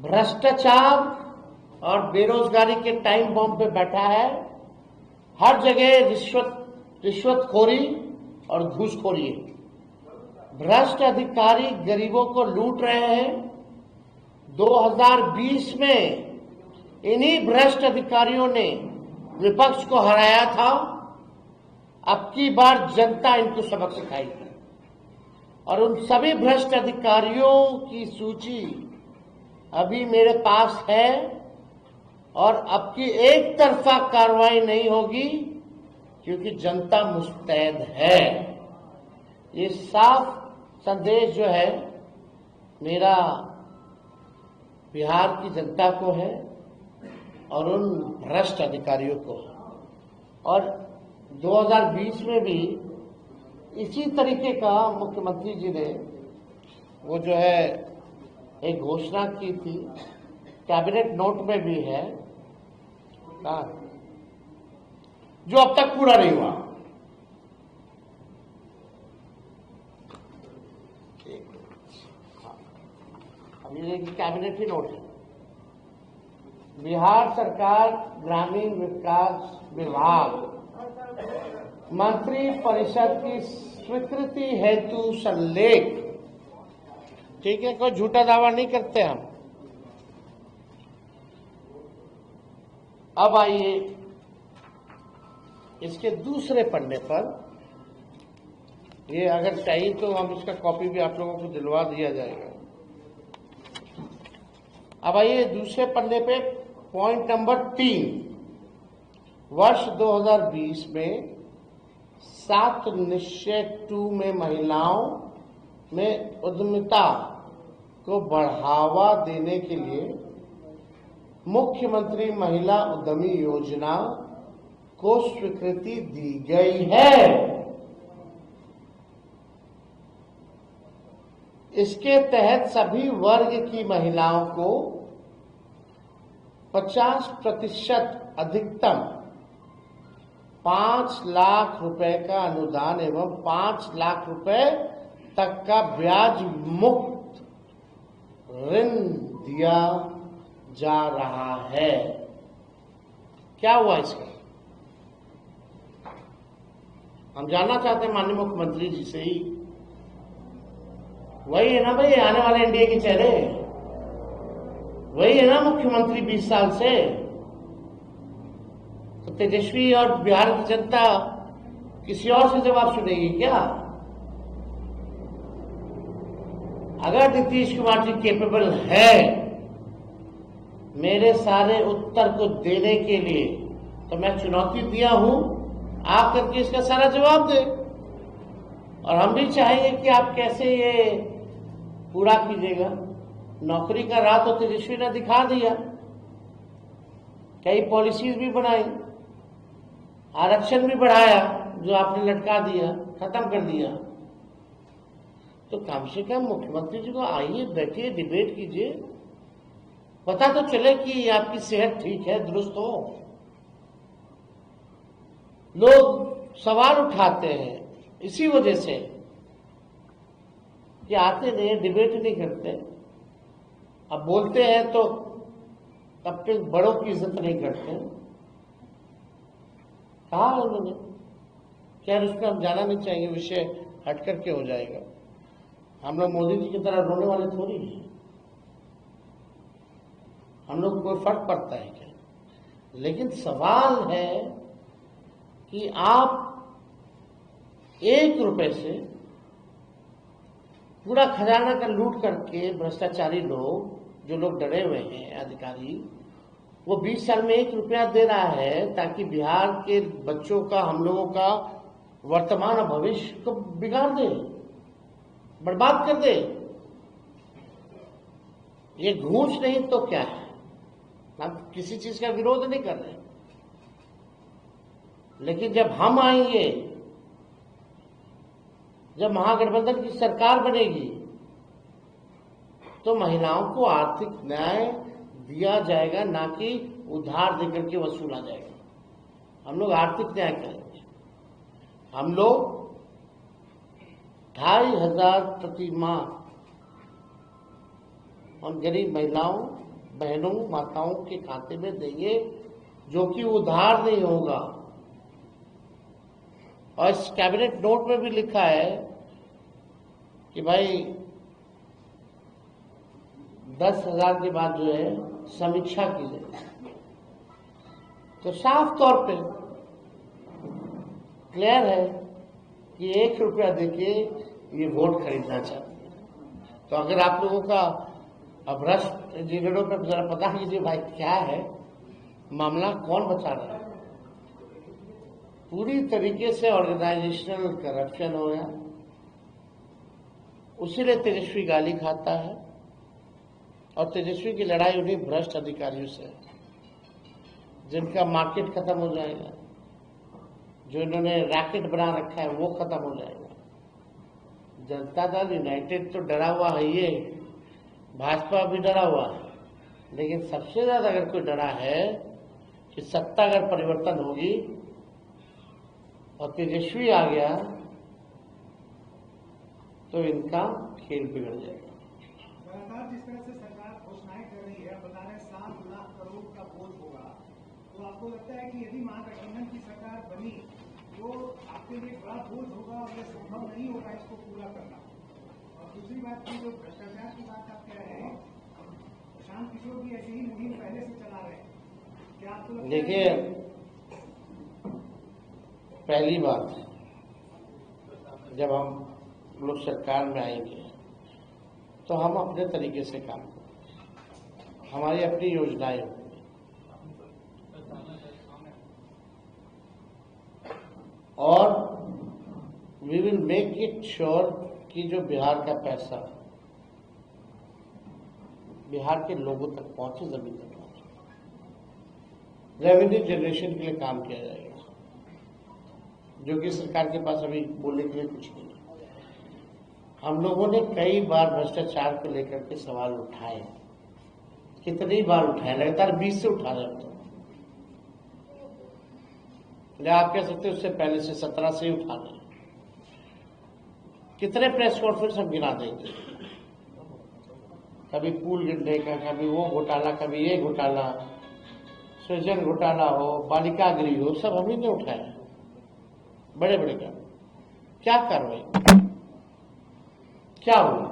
भ्रष्टाचार और बेरोजगारी के टाइम बॉम्ब पे बैठा है। हर जगह रिश्वतखोरी और घूसखोरी है। भ्रष्ट अधिकारी गरीबों को लूट रहे हैं। 2020 में इन्हीं भ्रष्ट अधिकारियों ने विपक्ष को हराया था। अब की बार जनता इनको सबक सिखाएगी और उन सभी भ्रष्ट अधिकारियों की सूची अभी मेरे पास है और अब की एक तरफा कार्रवाई नहीं होगी क्योंकि जनता मुस्तैद है। ये साफ संदेश जो है मेरा बिहार की जनता को है और उन भ्रष्ट अधिकारियों को है। और 2020 में भी इसी तरीके का मुख्यमंत्री जी ने वो जो है एक घोषणा की थी, कैबिनेट नोट में भी है, जो अब तक पूरा नहीं हुआ। अब ये कैबिनेट ही नोट है। बिहार सरकार ग्रामीण विकास विभाग मंत्री परिषद की स्वीकृति हेतु संलेख, ठीक है, कोई झूठा दावा नहीं करते हम। अब आइए इसके दूसरे पन्ने पर, ये अगर चाहिए तो हम इसका कॉपी भी आप लोगों को दिलवा दिया जाएगा। अब आइए दूसरे पन्ने पे पॉइंट नंबर 3, वर्ष 2020 में 7 निश्चय 2 में महिलाओं में उद्यमिता को बढ़ावा देने के लिए मुख्यमंत्री महिला उद्यमी योजना को स्वीकृति दी गई है। इसके तहत सभी वर्ग की महिलाओं को 50% अधिकतम 5 लाख रुपए का अनुदान एवं 5 लाख रुपए तक का ब्याज मुक्त ऋण दिया जा रहा है। क्या हुआ इसका? हम जानना चाहते हैं माननीय मुख्यमंत्री जी से ही। वही है ना भाई आने वाले एनडीए के चेहरे, वही है ना मुख्यमंत्री 20 साल से। तो तेजस्वी और बिहार की जनता किसी और से जवाब सुनेगी क्या? अगर नीतीश कुमार जी केपेबल है मेरे सारे उत्तर को देने के लिए, तो मैं चुनौती दिया हूं, आप करके इसका सारा जवाब दे। और हम भी चाहेंगे कि आप कैसे ये पूरा कीजिएगा। नौकरी का राह तो तेजस्वी ने दिखा दिया, कई पॉलिसीज भी बनाई, आरक्षण भी बढ़ाया जो आपने लटका दिया, खत्म कर दिया। तो कम से कम मुख्यमंत्री जी को आइए, बैठिए, डिबेट कीजिए, पता तो चले कि आपकी सेहत ठीक है, दुरुस्त हो। लोग सवाल उठाते हैं इसी वजह से कि आते नहीं, डिबेट नहीं करते। अब बोलते हैं तो तब तक बड़ों की इज्जत नहीं करते। कहा उन्होंने, क्या उसमें हम जाना नहीं चाहिए, विषय हट करके हो जाएगा। हम लोग मोदी जी की तरह रोने वाले थोड़ी हैं। हम लोग को कोई फर्क पड़ता है क्या? लेकिन सवाल है कि आप 1 रुपए से पूरा खजाना का लूट करके भ्रष्टाचारी लोग, जो लोग डरे हुए हैं अधिकारी, वो 20 साल में 1 रुपया दे रहा है ताकि बिहार के बच्चों का, हम लोगों का वर्तमान और भविष्य को बिगाड़ दे, बर्बाद कर दे। ये घूस नहीं तो क्या है? हम किसी चीज का विरोध नहीं कर रहे, लेकिन जब हम आएंगे, जब महागठबंधन की सरकार बनेगी, तो महिलाओं को आर्थिक न्याय दिया जाएगा, ना कि उधार देकर के वसूला जाएगा। हम लोग आर्थिक न्याय करेंगे। हम लोग 2,500 प्रति माह उन गरीब महिलाओं बहनों माताओं के खाते में देंगे, जो कि उधार नहीं होगा। और इस कैबिनेट नोट में भी लिखा है कि भाई 10,000 के बाद जो है समीक्षा की जाए। तो साफ तौर पे क्लियर है कि 1 रुपया देके ये वोट खरीदना चाहते हैं। तो अगर आप लोगों का भ्रष्ट जिगड़ों पे जरा पता कीजिए भाई क्या है मामला, कौन बचा रहा है। पूरी तरीके से ऑर्गेनाइजेशनल करप्शन हो गया, उसीलिए तेजस्वी गाली खाता है। और तेजस्वी की लड़ाई उन्हीं भ्रष्ट अधिकारियों से है जिनका मार्केट खत्म हो जाएगा, जो इन्होंने रैकेट बना रखा है वो खत्म हो जाएगा। जनता दल यूनाइटेड तो डरा हुआ है, ये भाजपा भी डरा हुआ है, लेकिन सबसे ज्यादा अगर कोई डरा है कि सत्ता अगर परिवर्तन होगी और तेजस्वी आ गया तो इनका खेल बिगड़ जाएगा। लगातार जिस तरह से सरकार घोषणाएं कर रही है, बता रहे 7 लाख करोड़ का बोझ होगा, तो आपको लगता है कि यदि महागठबंधन की सरकार बनी तो आपके लिए बड़ा बोझ होगा और यह संभव नहीं होगा इसको पूरा करना? और दूसरी बात की जो भ्रष्टाचार की बात आप कह रहे हैं, प्रशांत किशोर भी ऐसी ही मुहिम पहले से चला रहे हैं, क्या आपको लगता है? देखिए, पहली बात, जब हम लोग सरकार में आएंगे तो हम अपने तरीके से काम करेंगे, हमारी अपनी योजनाएं होंगी और we will make it sure कि जो बिहार का पैसा बिहार के लोगों तक पहुंचे, जमीन तक पहुंचे। रेवेन्यू जनरेशन के लिए काम किया जाएगा, जो कि सरकार के पास अभी बोलने के लिए कुछ नहीं है। हम लोगों ने कई बार भ्रष्टाचार को लेकर के सवाल उठाए, कितनी बार उठाए, लगातार 20 से उठा रहे थे। आप कह सकते हैं उससे पहले से 17 से ही उठा रहे। कितने प्रेस कॉन्फ्रेंस हम गिना देंगे, कभी पूल गिरने का, कभी वो घोटाला, कभी ये घोटाला, सृजन घोटाला हो, बालिका गृह हो, सब हम ही ने उठाया, बड़े बड़े काम। क्या कार्रवाई, क्या हुआ?